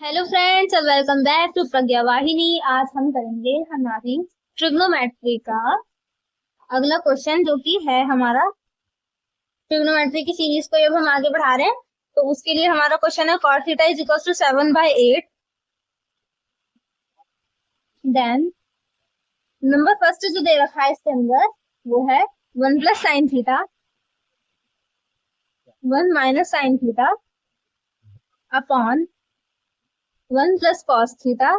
Hello friends, welcome back to Pragya Vahini. आज हम करेंगे हमारी ट्रिग्नोमेट्री का अगला क्वेश्चन, जो कि है हमारा ट्रिग्नोमेट्री की सीरीज को जब हम आगे बढ़ा रहे हैं तो उसके लिए हमारा क्वेश्चन है cot theta is equal to 7/8। Then number first जो दे रखा है इसके अंदर वो है 1 plus sine theta, 1 minus sine theta upon 1 plus cos theta,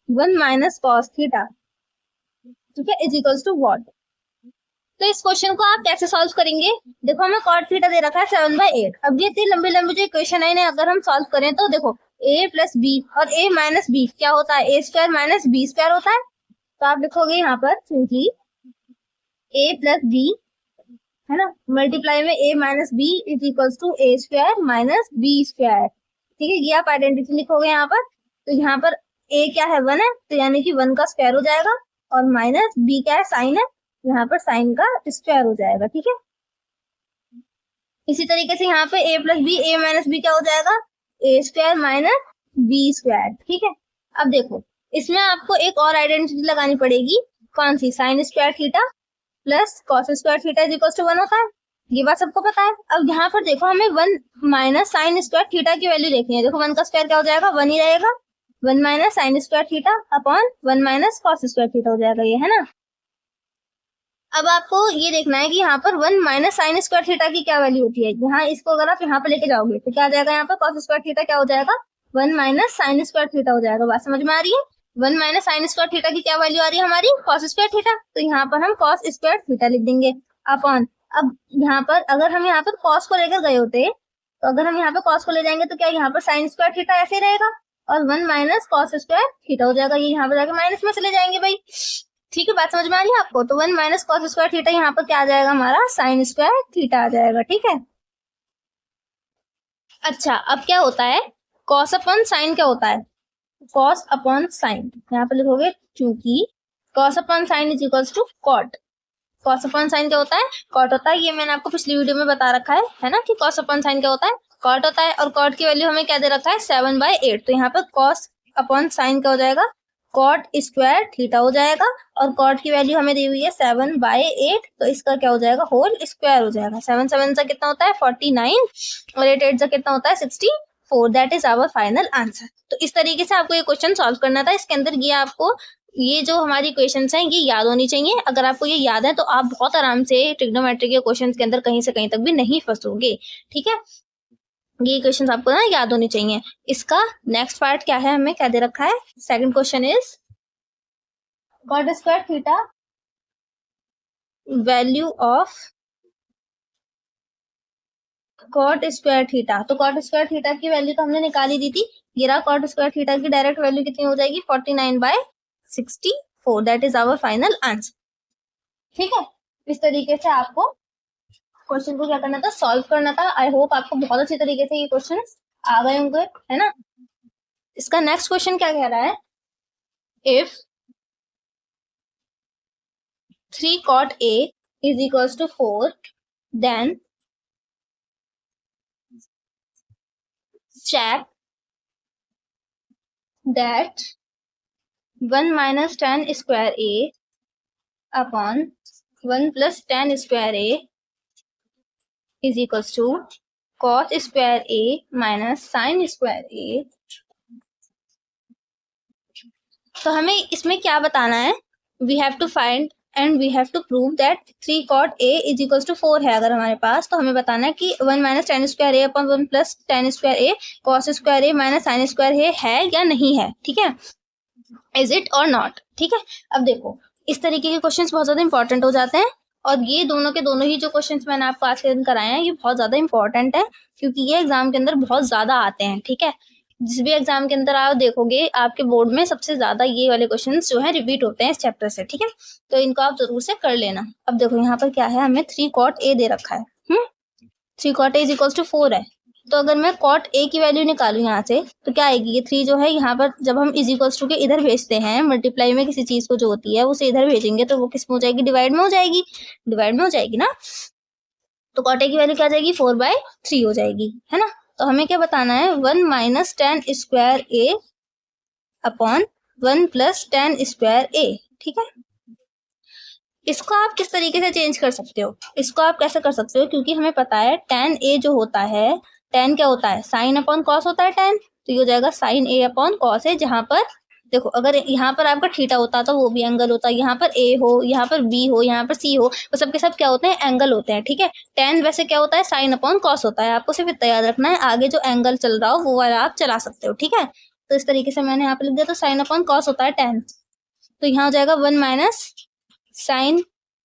1 minus cos theta, ठीक है, इज इक्वल्स टू व्हाट। तो इस क्वेश्चन को आप कैसे सॉल्व करेंगे? देखो, हमें cot थीटा दे रखा है 7/8। अब ये इतनी लंबी लंबी जो इक्वेशन है इन्हें अगर हम सॉल्व करें तो देखो a प्लस बी और a माइनस बी क्या होता है, a square minus B square होता है। तो आप लिखोगे यहाँ पर सिंपली a प्लस बी, है ना, मल्टीप्लाई में a minus B is equals to a square minus B square. ठीक है, ये आप आइडेंटिटी लिखोगे यहाँ पर। तो यहाँ पर a क्या है, 1 है, तो यानी कि 1 का स्क्वायर हो जाएगा, और माइनस b क्या है, साइन है, यहाँ पर साइन का स्क्वायर हो जाएगा। ठीक है, इसी तरीके से यहाँ पे a plus B, a minus B क्या हो जाएगा, a square minus B square. ठीक है, अब देखो इसमें आपको एक और आइडेंटिटी लगानी पड़ेगी। कौन सी? Sine square theta plus cos square theta is equal to 1 होता है। ये बात सबको पता है। अब यहाँ पर देखो हमें 1 माइनस साइन स्क्वायर थीटा की वैल्यू देखनी है। देखो 1 का स्क्वायर क्या हो जाएगा, 1 ही रहेगा। 1 minus sine square theta upon 1 minus cos square theta हो जाएगा, ये है ना। अब आपको ये देखना है कि यहाँ पर 1 माइनस साइन स्क्वायर थीटा की क्या वैल्यू होती है। यहाँ इसको अगर आप यहाँ पे लेके जाओगे तो क्या आ जाएगा, यहाँ पर कॉस स्क्वायर थीटा क्या हो जाएगा, 1 माइनस साइन स्क्वायर थीटा हो जाएगा। बात समझ में आ रही है? 1 माइनस साइन स्क्वायर थीटा की क्या वैल्यू आ रही है हमारी, कॉस स्क्वायर थीटा। तो यहाँ पर हम कॉस स्क्वायर थीटा लिख देंगे अपॉन, अब यहाँ पर अगर हम यहाँ पर कॉस को लेकर गए होते तो अगर हम यहाँ पे कॉस को ले जाएंगे तो क्या यहाँ पर साइन स्क्वायर थीटा ऐसे ही रहेगा, और 1 माइनस कॉस स्क्वायर थीटा हो जाएगा। ये यहाँ पर जाके माइनस में चले जाएंगे भाई। ठीक है, बात समझ में आ रही है आपको? तो 1 माइनस कॉस स्क्वायर थीटा यहाँ पर क्या आ जाएगा, हमारा साइन स्क्वायर थीटा आ जाएगा। ठीक है, अच्छा अब क्या होता है, कॉस अपॉन साइन क्या होता है, कॉस अपॉन साइन यहाँ पे लिखोगे, क्योंकि cos upon sine is equals to cot. Cos upon sine क्या होता है, कॉट होता है। ये मैंने आपको पिछली वीडियो में बता रखा है ना, कि कॉस अपॉन साइन क्या होता है, कॉट होता है। और कॉट की वैल्यू हमें क्या दे रखा है, 7/8। तो यहाँ पर कॉस अपॉन साइन क्या हो जाएगा, कॉट स्क्वायर थीटा हो जाएगा, और कॉट की वैल्यू हमें दी हुई है 7/8, तो इसका क्या हो जाएगा, होल स्क्वायर हो जाएगा। 7 7 से कितना होता है, 49, और 8 8 से कितना होता है, 64। That is our final answer. तो इस तरीके से आपको ये क्वेश्चन सॉल्व करना था। इसके अंदर ये आपको ये जो हमारी इक्वेशंस हैं ये याद होनी चाहिए। अगर आपको ये याद है तो आप बहुत आराम से ट्रिग्नोमेट्री के क्वेश्चंस के अंदर कहीं से कहीं तक भी नहीं फंसोगे। ठीक है, ये इक्वेशंस आपको ना याद होनी चाहिए। इसका नेक्स्ट पार्ट क्या है, हमें क्या दे रखा है, second question is cot square theta value of cot square theta. तो कॉट स्क्वायर थीटा की वैल्यू तो हमने निकाली दी थी। ये रहा कॉट स्क्वायर थीटा की डायरेक्ट वैल्यू कितनी हो जाएगी, 49/64। That is our final answer. ठीक है, इस तरीके से आपको क्वेश्चन को क्या करना था, सॉल्व करना था। आई होप आपको बहुत अच्छी तरीके से ये क्वेश्चन आ गए होंगे, है ना। इसका नेक्स्ट क्वेश्चन क्या कह रहा है, if 3 cot A is equals to 4, then check that 1 minus tan square A upon 1 plus tan square A is equals to cos square A minus sin square A। तो हमें इसमें क्या बताना है, we have to find and we have to prove that 3 cot A is equals to 4 है अगर हमारे पास, तो हमें बताना है कि 1 minus tan square A upon 1 plus tan square A cos square A minus sin square A है या नहीं है। ठीक है, इज इट और नॉट। ठीक है, अब देखो इस तरीके के क्वेश्चंस बहुत ज्यादा इंपॉर्टेंट हो जाते हैं, और ये दोनों के दोनों ही जो क्वेश्चंस मैंने आपको आज के दिन कराए हैं ये बहुत ज्यादा इंपॉर्टेंट है, क्योंकि ये एग्जाम के अंदर बहुत ज्यादा आते हैं। ठीक है, जिस भी एग्जाम के अंदर आप देखोगे आपके बोर्ड में सबसे ज्यादा ये वाले क्वेश्चंस जो है रिपीट होते हैं इस चैप्टर से। ठीक है, तो इनको आप जरूर से कर लेना। अब देखो यहाँ पर क्या है, हमें 3 cot A दे रखा है। 3 cot A is equals to 4 है। तो अगर मैं cot A की वैल्यू निकालू यहाँ से तो क्या आएगी, ये 3 जो है यहाँ पर जब हम इज इक्वल्स टू के इधर भेजते हैं, मल्टीप्लाई में किसी चीज को जो होती है उसे इधर भेजेंगे तो वो किस में हो जाएगी, डिवाइड में हो जाएगी, डिवाइड में हो जाएगी ना। तो cot A की वैल्यू क्या आ जाएगी, 4/3 हो जाएगी, है ना। तो हमें क्या बताना है, 1 minus ten square A upon 1 plus ten square A. ठीक है, इसको आप किस तरीके से चेंज कर सकते हो, इसको आप कैसे कर सकते हो, क्योंकि हमें पता है टेन ए जो होता है, टेन क्या होता है, साइन अपॉन कॉस होता है टेन, तो ये हो जाएगा साइन ए अपॉन कॉस है। जहां पर देखो अगर यहाँ पर आपका थीटा होता तो वो भी एंगल होता, यहाँ पर ए हो, यहाँ पर बी हो, यहाँ पर सी हो, वो सबके सब क्या होते हैं, एंगल होते हैं। ठीक है, टेन वैसे क्या होता है, साइन अपॉन कॉस होता है। आपको सिर्फ इतना याद रखना है, आगे जो एंगल चल रहा हो वो वाला आप चला सकते हो। ठीक है, तो इस तरीके से मैंने यहाँ पे लिख दिया, तो साइन अपॉन कॉस होता है टेन, तो यहाँ हो जाएगा 1 minus sine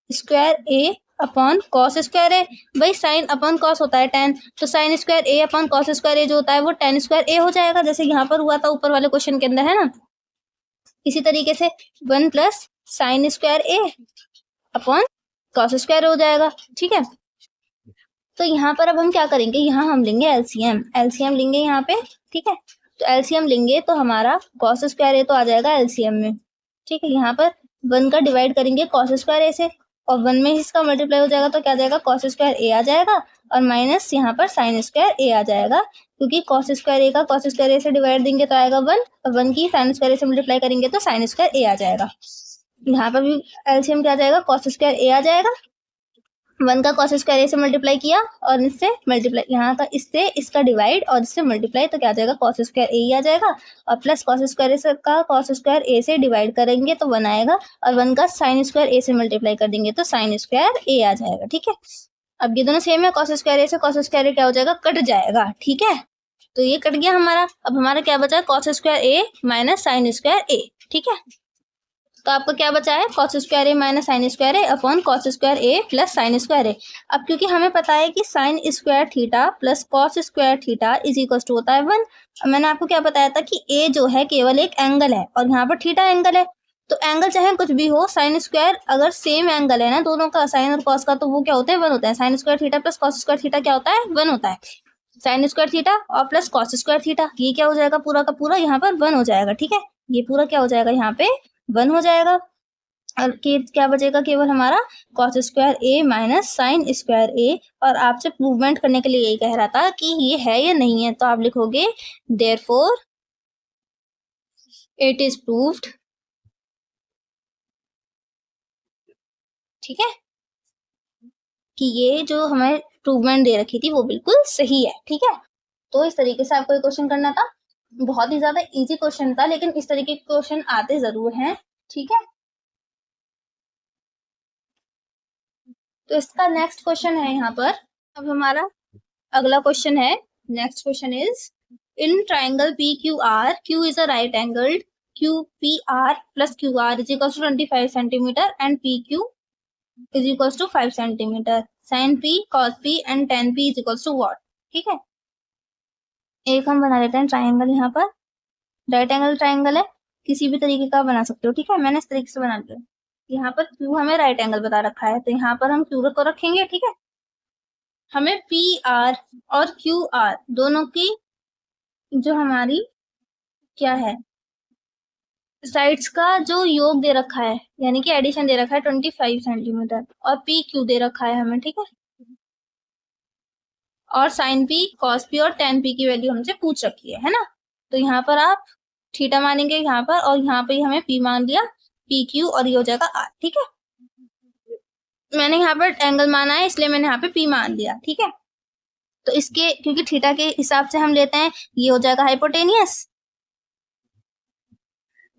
square A upon cos square ए। भाई साइन अपॉन कॉस होता है टेन, तो sign square A upon cos square ए जो होता है वो टेन स्क्वायर ए हो जाएगा, जैसे यहाँ पर हुआ था ऊपर वाले क्वेश्चन के अंदर, है ना। इसी तरीके से 1 plus sine square A upon cos square हो जाएगा। ठीक है, तो यहाँ पर अब हम क्या करेंगे, यहाँ हम लेंगे एलसीएम, एलसीएम लेंगे यहाँ पे। ठीक है, तो एलसीएम लेंगे तो हमारा कॉस स्क्वायर ए तो आ जाएगा एलसीएम में। ठीक है, यहाँ पर 1 का डिवाइड करेंगे कॉस स्क्वायर ए से, और 1 में इसका मल्टीप्लाई हो जाएगा तो क्या जाएगा, कॉस स्क्वायर ए आ जाएगा, और माइनस यहाँ पर साइन स्क्वायर ए आ जाएगा, क्योंकि कॉस स्क्वायर ए का कॉस स्क्वायर ए से डिवाइड देंगे तो आएगा 1, और 1 की साइन स्क्वायर ए से मल्टीप्लाई करेंगे तो साइन स्क्वायर ए आ जाएगा। यहाँ पर भी एलसीएम क्या आ जाएगा, कॉस स्क्वायर ए आ जाएगा, 1 का कॉस स्क्वायर ए से मल्टीप्लाई किया और इससे मल्टीप्लाई, यहाँ का इससे इसका डिवाइड और इससे मल्टीप्लाई, तो क्या आ जाएगा, कॉस स्क्वायर ए ही आ जाएगा, और प्लस कॉस स्क्वायर ए का कॉस स्क्वायर ए से डिवाइड करेंगे तो 1 आएगा, और 1 का साइन स्क्वायर ए से मल्टीप्लाई कर देंगे तो साइन स्क्वायर ए आ जाएगा। ठीक है, अब ये दोनों सेम है, कॉस स्क्वायर ए से कॉस स्क्वायर ए क्या हो जाएगा, कट जाएगा। ठीक है, तो ये कट गया हमारा, अब हमारा क्या बचा है, cos square A minus sine square A. ठीक है, तो आपको क्या बचा है, cos square A minus sine square A upon cos square A plus sine square A. अब क्योंकि हमें पता है कि sine square theta plus cos square theta is equal to होता है 1। मैंने आपको क्या बताया था कि ए जो है केवल एक एंगल है और यहाँ पर थीटा एंगल है, तो एंगल चाहे कुछ भी हो, साइन स्क्वायर अगर सेम एंगल है ना दोनों का, साइन और कॉस का, तो वो क्या होता है, 1 होता है। Sign square theta plus cos square theta क्या होता है, 1 होता है। साइन स्क्वायर थीटा और प्लस कॉस स्क्वायर थीटा, ये क्या हो जाएगा, पूरा का पूरा यहाँ पर 1 हो जाएगा। ठीक है, ये पूरा क्या हो जाएगा, यहाँ पे 1 हो जाएगा, और क्या बचेगा, केवल हमारा cos square A minus sine square ए। और आपसे प्रूवमेंट करने के लिए यही कह रहा था कि ये है या नहीं है, तो आप लिखोगे देयरफॉर इट इज प्रूव्ड। ठीक है, कि ये जो हमें प्रूवमेंट दे रखी थी वो बिल्कुल सही है। ठीक है, तो इस तरीके से आपको ये क्वेश्चन करना था, बहुत ही ज्यादा इजी क्वेश्चन था, लेकिन इस तरीके के क्वेश्चन आते जरूर हैं। ठीक है, तो इसका नेक्स्ट क्वेश्चन है यहाँ पर, अब हमारा अगला क्वेश्चन है, next question is in triangle P Q R, Q is a right angled Q P R plus Q R is equal to 25 centimetre and P Q is equal to 5 centimetre, sine P cos P and tan P is equal to what. ठीक है, एक हम बना लेते हैं triangle, यहाँ पर right angle triangle है, किसी भी तरीके का बना सकते हो। ठीक है, मैंने इस तरीके से बना लिया, यहाँ पर क्यू हमें राइट एंगल बता रखा है, तो यहाँ पर हम क्यू को रखेंगे। ठीक है, हमें पी आर और क्यू आर दोनों की जो हमारी क्या है, साइड्स का जो योग दे रखा है, यानी कि एडिशन दे रखा है 25 सेंटीमीटर, और पी क्यू दे रखा है हमें। ठीक है, और साइन पी कॉस पी और टेन पी की वैल्यू हमसे पूछ रखी है ना। तो यहाँ पर आप थीटा मानेंगे यहाँ पर, और यहाँ पे हमें पी मान लिया, पी क्यू, और ये हो जाएगा आर। ठीक है, मैंने यहाँ पर एंगल माना है इसलिए मैंने यहाँ पे पी मान लिया। ठीक है, तो इसके क्योंकि थीटा के हिसाब से हम लेते हैं, ये हो जाएगा हाइपोटेनियस।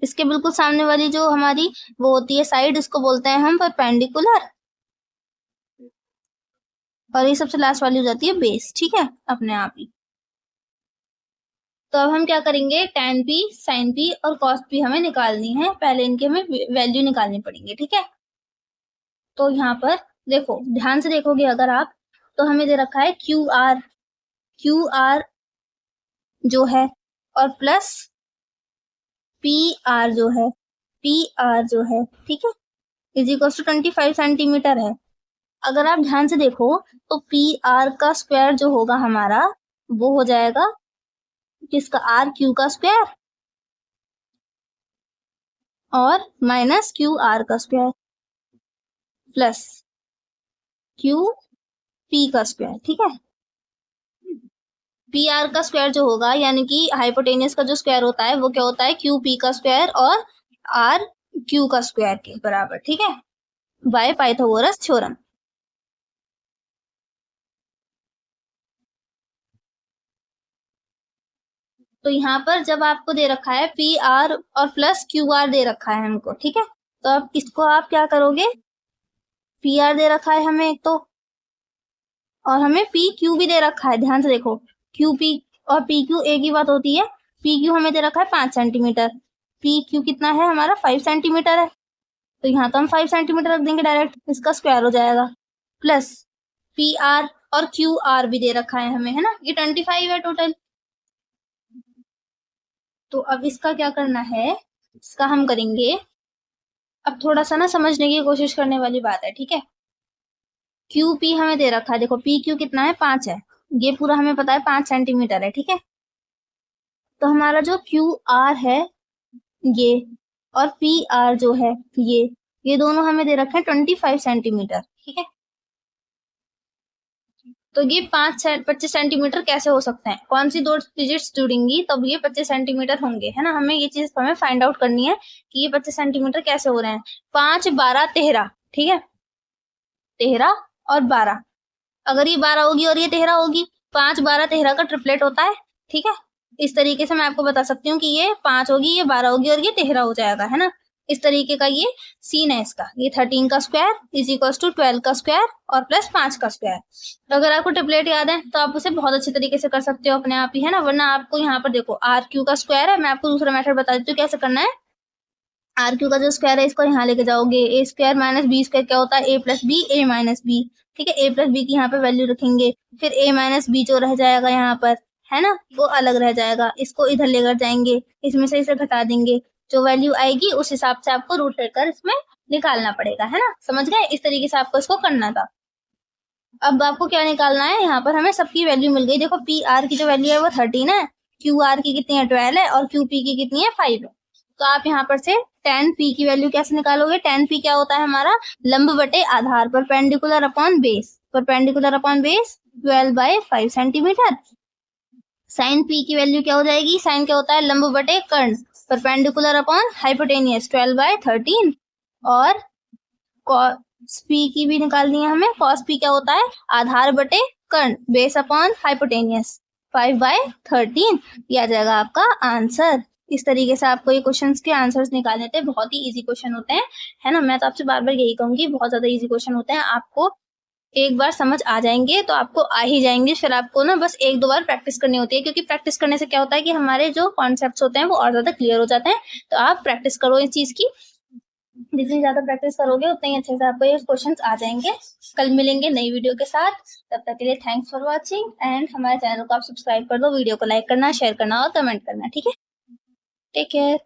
इसके बिल्कुल सामने वाली जो हमारी वो होती है साइड, इसको बोलते हैं हम परपेंडिकुलर, और ये सबसे लास्ट वाली हो जाती है बेस। ठीक है, अपने आप ही। तो अब हम क्या करेंगे, टेन पी साइन पी और कॉस पी हमें निकालनी है, पहले इनके हमें वैल्यू निकालनी पड़ेंगे। ठीक है, तो यहाँ पर देखो, ध्यान से देखोगे अगर आप, तो हमें दे रखा है क्यू आर जो है, और प्लस पी आर जो है, ठीक है, इज इक्वल टू 25 सेंटीमीटर है। अगर आप ध्यान से देखो तो पी आर का स्क्वायर जो होगा हमारा, वो हो जाएगा किसका, आर क्यू का स्क्वायर, और माइनस क्यू आर का स्क्वायर प्लस क्यू पी का स्क्वायर। ठीक है, पी आर का स्क्वायर जो होगा यानी कि हाइपोटेनियस का जो स्क्वायर होता है वो क्या होता है, क्यू पी का स्क्वायर और आर क्यू का स्क्वायर के बराबर, ठीक है, बाय पाइथागोरस थ्योरम। तो यहाँ पर जब आपको दे रखा है पी आर और प्लस क्यू आर दे रखा है हमको, ठीक है, तो अब इसको आप क्या करोगे, पी आर दे रखा है हमें एक तो, और हमें पी क्यू भी दे रखा है, ध्यान से देखो, क्यू पी और पी क्यू एक ही बात होती है। पी क्यू हमें दे रखा है 5 सेंटीमीटर, पी क्यू कितना है हमारा 5 सेंटीमीटर है, तो यहाँ तो हम 5 सेंटीमीटर रख देंगे डायरेक्ट, इसका स्क्वायर हो जाएगा, प्लस पी आर और क्यू आर भी दे रखा है हमें, है ना, ये 25 है टोटल। तो अब इसका क्या करना है, इसका हम करेंगे, अब थोड़ा सा ना समझने की कोशिश करने वाली बात है, ठीक है। क्यू पी हमें दे रखा है, देखो पी क्यू कितना है 5 है, ये पूरा हमें पता है 5 सेंटीमीटर है, ठीक है। तो हमारा जो क्यू आर है ये और पी आर जो है ये दोनों हमें दे रखे हैं 25 सेंटीमीटर, ठीक है। तो ये 25 सेंटीमीटर कैसे हो सकते हैं, कौन सी दो डिजिट्स जुड़ेंगी तब ये 25 सेंटीमीटर होंगे, है ना, हमें ये चीज हमें फाइंड आउट करनी है कि ये 25 सेंटीमीटर कैसे हो रहे हैं। 5 12 13, ठीक है, 13 और 12, अगर ये 12 होगी और ये 13 होगी, 5 12 13 का ट्रिपलेट होता है, ठीक है। इस तरीके से मैं आपको बता सकती हूँ कि ये 5 होगी, ये 12 होगी और ये 13 हो जाएगा, है ना, इस तरीके का ये सीन है इसका। ये 13 का स्क्वायर इज इक्वल टू 12 का स्क्वायर और प्लस 5 का स्क्वायर। तो अगर आपको ट्रिपलेट याद है तो आप उसे बहुत अच्छे तरीके से कर सकते हो अपने आप ही, है ना, वरना आपको यहाँ पर देखो आर क्यू का स्क्वायर है, मैं आपको दूसरा मेथड बता देती हूँ कैसे करना है। आर क्यू का जो स्क्वायर है इसको यहाँ लेके जाओगे, ए स्क्वायर माइनस बी स्क्वायर क्या होता है, ए प्लस बी, ए माइनस बी, ठीक है, ए प्लस बी की यहाँ पे वैल्यू रखेंगे, फिर ए माइनस बी जो रह जाएगा यहाँ पर, है ना, वो अलग रह जाएगा, इसको इधर लेकर जाएंगे, इसमें से इसे घटा देंगे, जो वैल्यू आएगी उस हिसाब से आपको रूट लेकर इसमें निकालना पड़ेगा, है ना, समझ गए, इस तरीके से आपको इसको करना था। अब आपको क्या निकालना है, यहाँ पर हमें सबकी वैल्यू मिल गई, देखो पी आर की जो वैल्यू है वो 13 है, क्यू आर की कितनी है 12 है, और क्यू पी की कितनी है 5 है। तो आप यहाँ पर से tan p की वैल्यू कैसे निकालोगे, tan p क्या होता है हमारा लंब बटे आधार, perpendicular upon base, perpendicular upon base 12/5 centimetre. sin p की वैल्यू क्या हो जाएगी, sin क्या होता है लंब बटे कर्ण, परपेंडिकुलर अपॉन हाइपोटेनियस 12/13, और cos p की भी निकालनी है हमें, cos p क्या होता है आधार बटे कर्ण, बेस अपॉन हाइपोटेनियस 5/13, ये आ जाएगा आपका आंसर। इस तरीके से आपको ये क्वेश्चंस के आंसर्स निकालने थे, बहुत ही इजी क्वेश्चन होते हैं, है ना, मैं तो आपसे बार बार यही कहूंगी बहुत ज्यादा इजी क्वेश्चन होते हैं, आपको एक बार समझ आ जाएंगे तो आपको आ ही जाएंगे, फिर आपको ना बस एक दो बार प्रैक्टिस करनी होती है, क्योंकि प्रैक्टिस करने से क्या होता है कि हमारे जो कॉन्सेप्ट्स होते हैं वो और ज्यादा क्लियर हो जाते हैं। तो आप प्रैक्टिस करो इस चीज की, जितनी ज्यादा प्रैक्टिस करोगे उतने ही अच्छे से आपको ये क्वेश्चंस आ जाएंगे। कल मिलेंगे नई वीडियो के साथ, तब तक के लिए थैंक्स फॉर वाचिंग, एंड हमारे चैनल को आप सब्सक्राइब कर दो, वीडियो को लाइक करना, शेयर करना और कमेंट करना, ठीक है, टेक केयर।